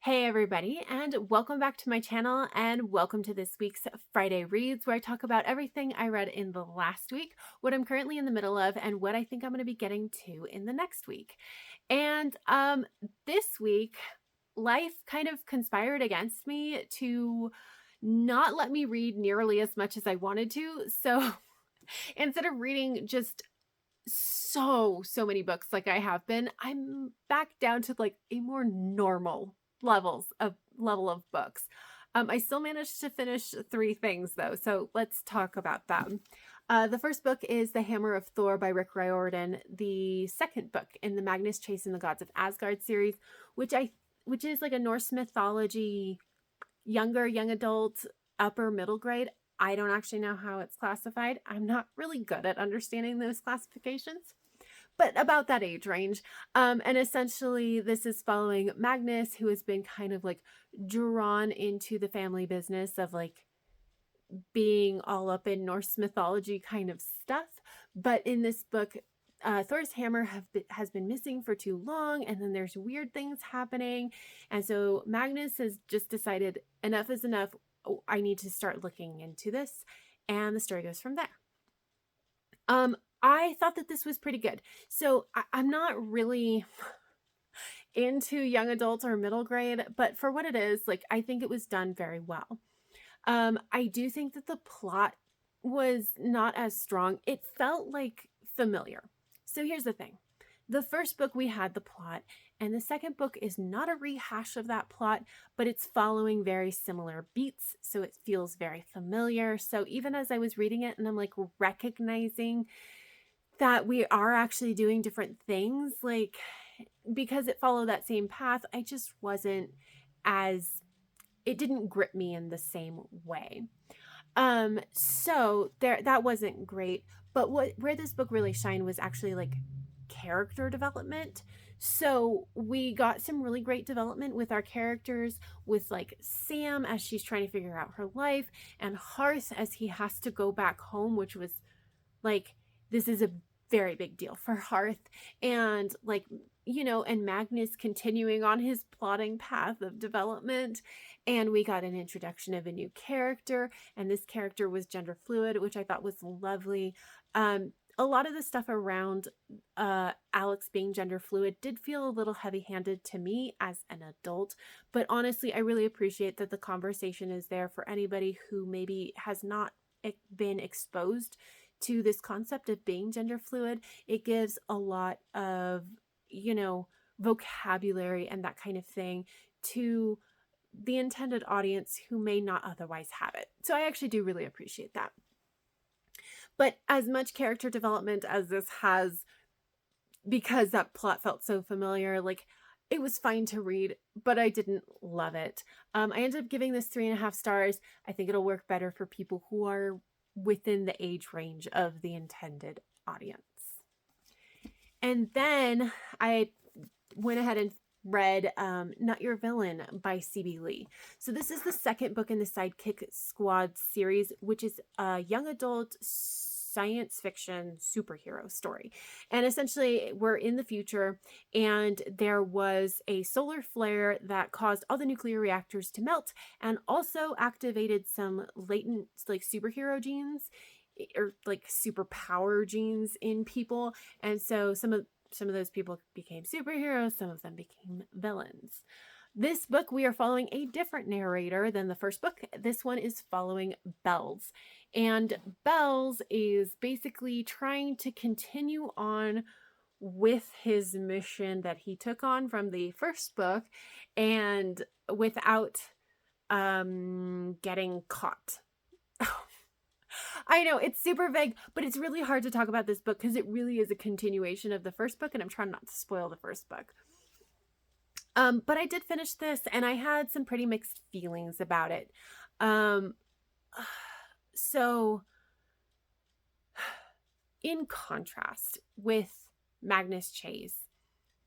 Hey everybody, and welcome back to my channel, and welcome to this week's Friday Reads, where I talk about everything I read in the last week, what I'm currently in the middle of, and what I think I'm going to be getting to in the next week. And this week, life kind of conspired against me to not let me read nearly as much as I wanted to. So instead of reading just so many books like I have been, I'm back down to like a more normal level of books. I still managed to finish three things though, so let's talk about them. The first book is The Hammer of Thor by Rick Riordan, the second book in the Magnus Chase and the Gods of Asgard series, which is like a Norse mythology young adult, upper middle grade. I don't actually know how it's classified. I'm not really good at understanding those classifications, but about that age range. And essentially, this is following Magnus, who has been kind of like drawn into the family business of like being all up in Norse mythology kind of stuff. But in this book, Thor's hammer has been missing for too long, and then there's weird things happening. And so Magnus has just decided enough is enough. Oh, I need to start looking into this. And the story goes from there. I thought that this was pretty good. So I'm not really into young adult or middle grade, but for what it is, like, I think it was done very well. I do think that the plot was not as strong. It felt like familiar. So here's the thing. The first book we had the plot, and the second book is not a rehash of that plot, but it's following very similar beats, so it feels very familiar. So even as I was reading it and I'm like recognizing that we are actually doing different things, like because it followed that same path, I just wasn't as it didn't grip me in the same way. So that wasn't great. But where this book really shined was actually like character development. So we got some really great development with our characters, with like Sam as she's trying to figure out her life, and Hearth as he has to go back home, which was like, this is a very big deal for Hearth. And like, and Magnus continuing on his plotting path of development. And we got an introduction of a new character, and this character was gender fluid, which I thought was lovely. A lot of the stuff around Alex being gender fluid did feel a little heavy-handed to me as an adult, but honestly, I really appreciate that the conversation is there for anybody who maybe has not been exposed to this concept of being gender fluid. It gives a lot of, vocabulary and that kind of thing to the intended audience who may not otherwise have it. So I actually do really appreciate that. But as much character development as this has, because that plot felt so familiar, like, it was fine to read, but I didn't love it. I ended up giving this 3.5 stars. I think it'll work better for people who are within the age range of the intended audience. And then I went ahead and read Not Your Villain by C.B. Lee. So this is the second book in the Sidekick Squad series, which is a young adult science fiction superhero story. And essentially, we're in the future, and there was a solar flare that caused all the nuclear reactors to melt and also activated some latent like superhero genes or like superpower genes in people. And so some of those people became superheroes, some of them became villains. This book, we are following a different narrator than the first book. This one is following Bells. And Bells is basically trying to continue on with his mission that he took on from the first book, and without getting caught. I know it's super vague, but it's really hard to talk about this book because it really is a continuation of the first book, and I'm trying not to spoil the first book. But I did finish this, and I had some pretty mixed feelings about it. So in contrast with Magnus Chase,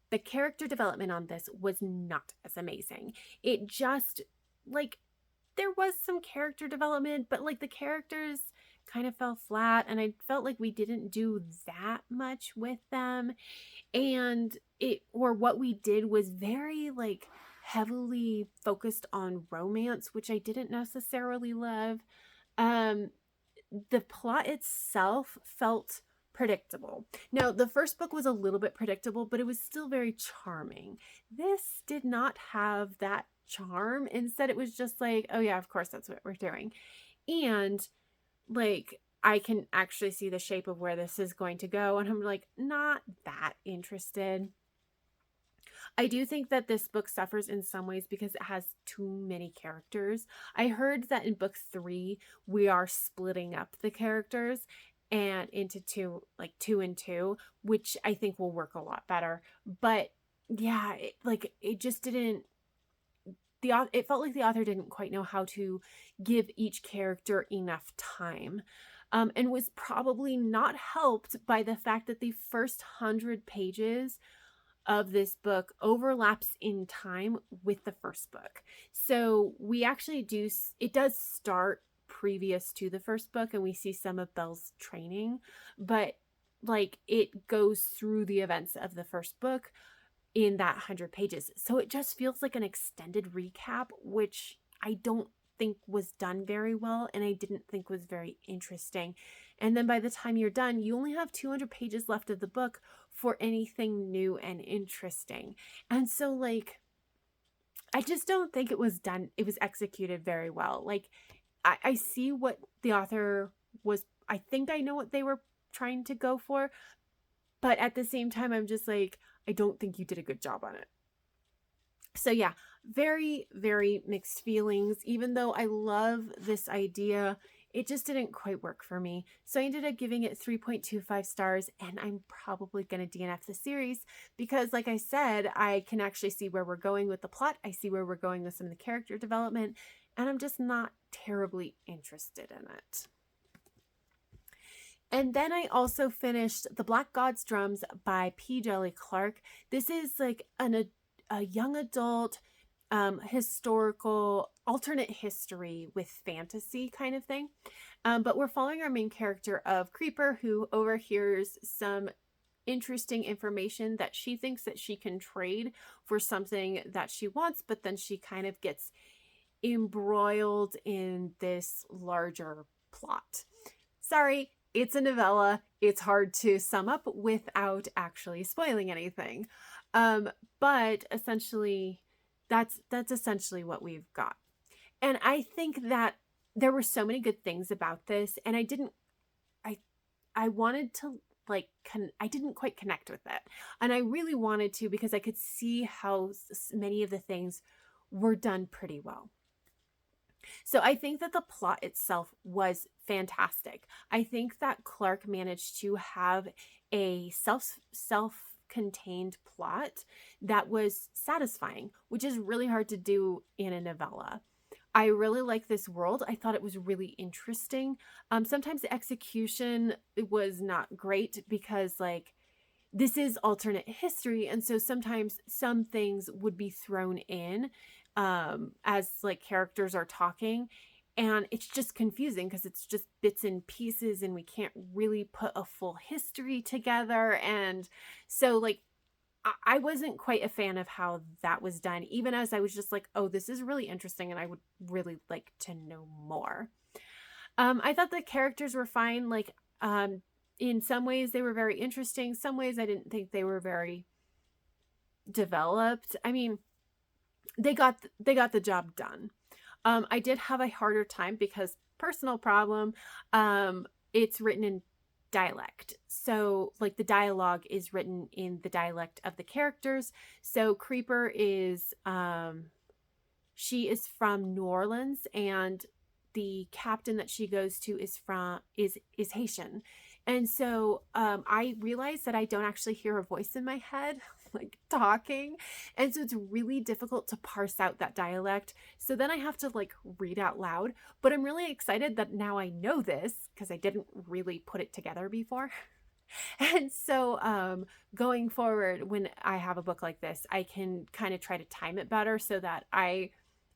the character development on this was not as amazing. It just, like, there was some character development, but like the characters kind of fell flat, and I felt like we didn't do that much with them. And what we did was very like heavily focused on romance, which I didn't necessarily love. Um, the plot itself felt predictable. Now, the first book was a little bit predictable, but it was still very charming. This did not have that charm. Instead, it was just like, oh yeah, of course that's what we're doing. And like, I can actually see the shape of where this is going to go, and I'm like not that interested. I do think that this book suffers in some ways because it has too many characters. I heard that in book 3, we are splitting up the characters and into two, like 2 and 2, which I think will work a lot better. But yeah, it just didn't, it felt like the author didn't quite know how to give each character enough time. And was probably not helped by the fact that the first 100 pages of this book overlaps in time with the first book. So we actually it does start previous to the first book, and we see some of Belle's training, but like it goes through the events of the first book in that 100 pages. So it just feels like an extended recap, which I don't think was done very well, and I didn't think was very interesting. And then by the time you're done, you only have 200 pages left of the book for anything new and interesting. And so like, I just don't think it was done. It was executed very well. Like, I see what the author was, I think I know what they were trying to go for, but at the same time, I'm just like, I don't think you did a good job on it. So yeah, very, very mixed feelings. Even though I love this idea, it just didn't quite work for me. So I ended up giving it 3.25 stars, and I'm probably going to DNF the series because, like I said, I can actually see where we're going with the plot. I see where we're going with some of the character development, and I'm just not terribly interested in it. And then I also finished The Black God's Drums by P. Djeli Clark. This is like a young adult historical alternate history with fantasy kind of thing. But we're following our main character of Creeper, who overhears some interesting information that she thinks that she can trade for something that she wants, but then she kind of gets embroiled in this larger plot. Sorry, it's a novella. It's hard to sum up without actually spoiling anything. But essentially, that's essentially what we've got. And I think that there were so many good things about this, and I wanted to like, I didn't quite connect with it. And I really wanted to, because I could see how many of the things were done pretty well. So I think that the plot itself was fantastic. I think that Clark managed to have a self-contained plot that was satisfying, which is really hard to do in a novella. I really like this world. I thought it was really interesting. Sometimes the execution was not great because like, this is alternate history, and so sometimes some things would be thrown in as like characters are talking, and it's just confusing because it's just bits and pieces and we can't really put a full history together. And so like, I wasn't quite a fan of how that was done, even as I was just like, oh, this is really interesting and I would really like to know more. I thought the characters were fine. Like, in some ways they were very interesting. Some ways I didn't think they were very developed. I mean, they got the job done. I did have a harder time because personal problem. It's written in dialect. So like the dialogue is written in the dialect of the characters. So Creeper is she is from New Orleans, and the captain that she goes to is Haitian. And so I realized that I don't actually hear a voice in my head like talking. And so it's really difficult to parse out that dialect. So then I have to like read out loud. But I'm really excited that now I know this because I didn't really put it together before. And so going forward, when I have a book like this, I can kind of try to time it better so that I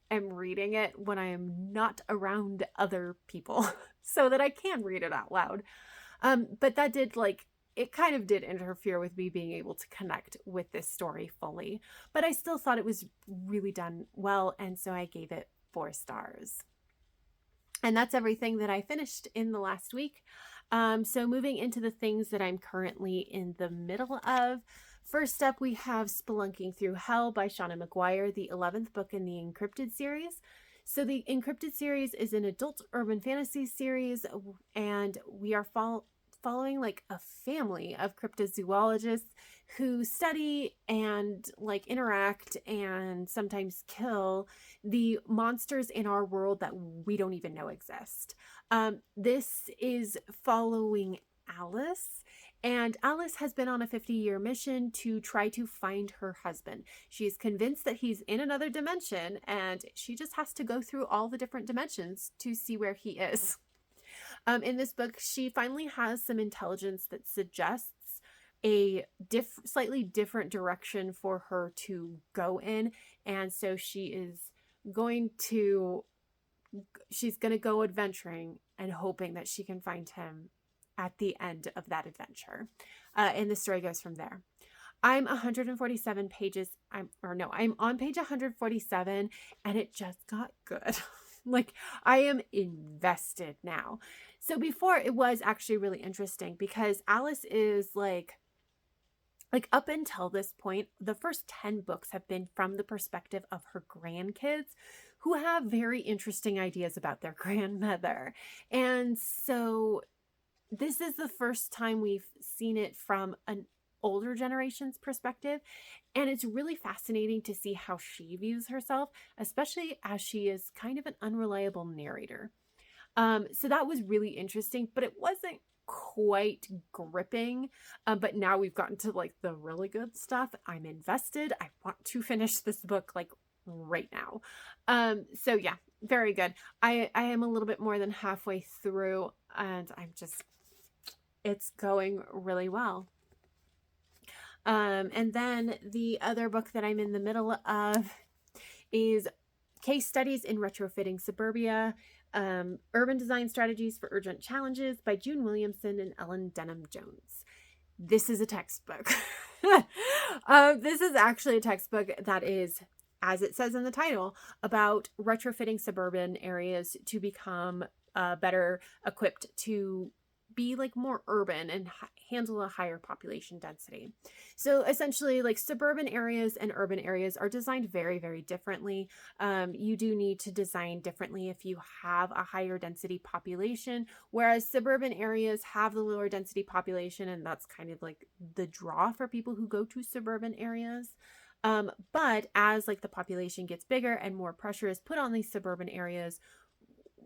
am reading it when I am not around other people so that I can read it out loud. But that did like, it kind of did interfere with me being able to connect with this story fully, but I still thought it was really done well, and so I gave it 4 stars. And that's everything that I finished in the last week. So moving into the things that I'm currently in the middle of. First up, we have Spelunking Through Hell by Shauna McGuire, the 11th book in the Encrypted series. So the Encrypted series is an adult urban fantasy series, and we are following like a family of cryptozoologists who study and like interact and sometimes kill the monsters in our world that we don't even know exist. This is following Alice, and Alice has been on a 50-year mission to try to find her husband. She is convinced that he's in another dimension, and she just has to go through all the different dimensions to see where he is. In this book, she finally has some intelligence that suggests a slightly different direction for her to go in, and so she's going to go adventuring and hoping that she can find him at the end of that adventure. And the story goes from there. I'm 147 pages. I'm on page 147, and it just got good. Like, I am invested now. So before, it was actually really interesting because Alice is like up until this point, the first 10 books have been from the perspective of her grandkids, who have very interesting ideas about their grandmother. And so this is the first time we've seen it from an older generation's perspective, and it's really fascinating to see how she views herself, especially as she is kind of an unreliable narrator. So that was really interesting, but it wasn't quite gripping. But now we've gotten to like the really good stuff. I'm invested. I want to finish this book like right now. So yeah, very good. I am a little bit more than halfway through, and it's going really well. And then the other book that I'm in the middle of is Case Studies in Retrofitting Suburbia, Urban Design Strategies for Urgent Challenges by June Williamson and Ellen Denham Jones. This is a textbook. This is actually a textbook that is, as it says in the title, about retrofitting suburban areas to become better equipped to be like more urban and handle a higher population density. So essentially, like, suburban areas and urban areas are designed very, very differently. You do need to design differently if you have a higher density population, whereas suburban areas have the lower density population, and that's kind of like the draw for people who go to suburban areas. But as like the population gets bigger and more pressure is put on these suburban areas,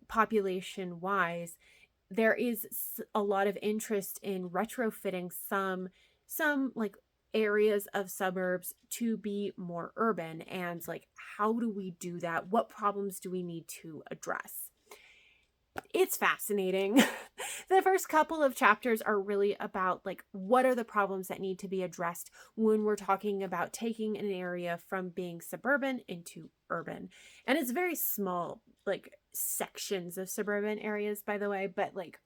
population wise, there is a lot of interest in retrofitting some like areas of suburbs to be more urban. And like, how do we do that? What problems do we need to address? It's fascinating. The first couple of chapters are really about like, what are the problems that need to be addressed when we're talking about taking an area from being suburban into urban. And it's very small, like, sections of suburban areas, by the way, but like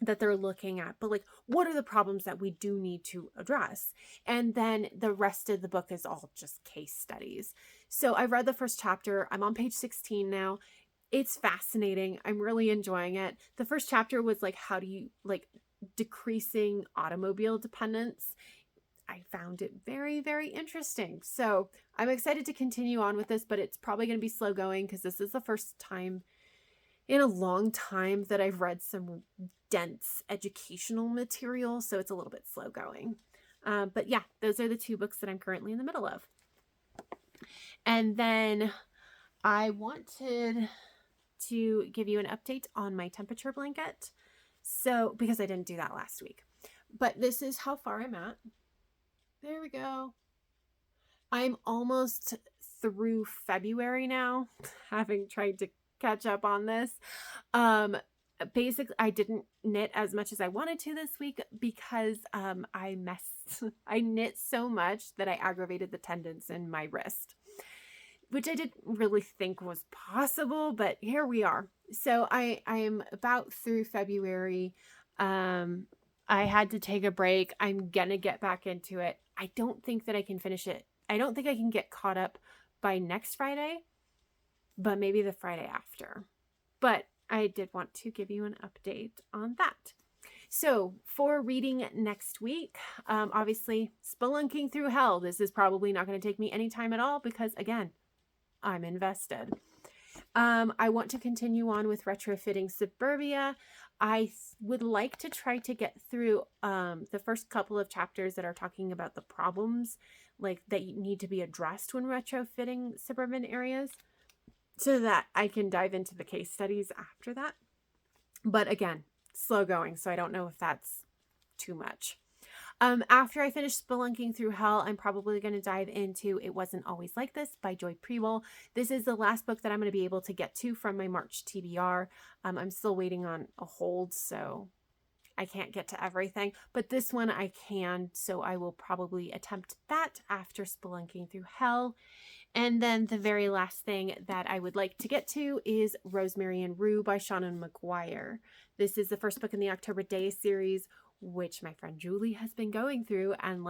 that they're looking at, but like, what are the problems that we do need to address? And then the rest of the book is all just case studies. So I read the first chapter. I'm on page 16 now. It's fascinating. I'm really enjoying it. The first chapter was like, how do you like decreasing automobile dependence? I found it very, very interesting. So I'm excited to continue on with this, but it's probably going to be slow going because this is the first time in a long time that I've read some dense educational material. So it's a little bit slow going. But yeah, those are the 2 books that I'm currently in the middle of. And then I wanted to give you an update on my temperature blanket. So, because I didn't do that last week, but this is how far I'm at. There we go. I'm almost through February now, having tried to catch up on this. Basically, I didn't knit as much as I wanted to this week because I knit so much that I aggravated the tendons in my wrist, which I didn't really think was possible, but here we are. So I am about through February. I had to take a break. I'm gonna get back into it. I don't think that I can finish it. I don't think I can get caught up by next Friday, but maybe the Friday after. But I did want to give you an update on that. So for reading next week, obviously Spelunking Through Hell. This is probably not going to take me any time at all because, again, I'm invested. I want to continue on with retrofitting Suburbia. I would like to try to get through the first couple of chapters that are talking about the problems like that need to be addressed when retrofitting suburban areas, so that I can dive into the case studies after that. But again, slow going, so I don't know if that's too much. After I finish Spelunking Through Hell, I'm probably going to dive into It Wasn't Always Like This by Joy Prewell. This is the last book that I'm going to be able to get to from my March TBR. I'm still waiting on a hold, so I can't get to everything, but this one I can, so I will probably attempt that after Spelunking Through Hell. And then the very last thing that I would like to get to is Rosemary and Rue by Shannon McGuire. This is the first book in the October Day series, which my friend Julie has been going through, and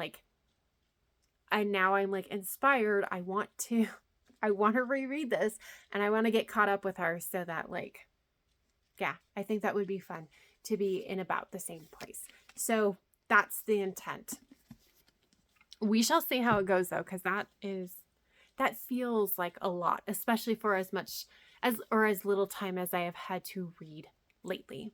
now I'm like inspired. I want to reread this, and I want to get caught up with her so that yeah, I think that would be fun to be in about the same place. So that's the intent. We shall see how it goes though, because that feels like a lot, especially for as little time as I have had to read lately.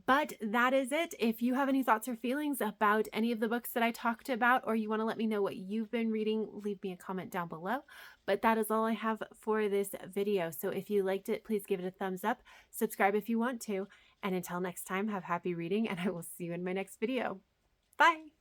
But that is it. If you have any thoughts or feelings about any of the books that I talked about, or you want to let me know what you've been reading, leave me a comment down below. But that is all I have for this video. So if you liked it, please give it a thumbs up, subscribe if you want to, and until next time, have happy reading, and I will see you in my next video. Bye!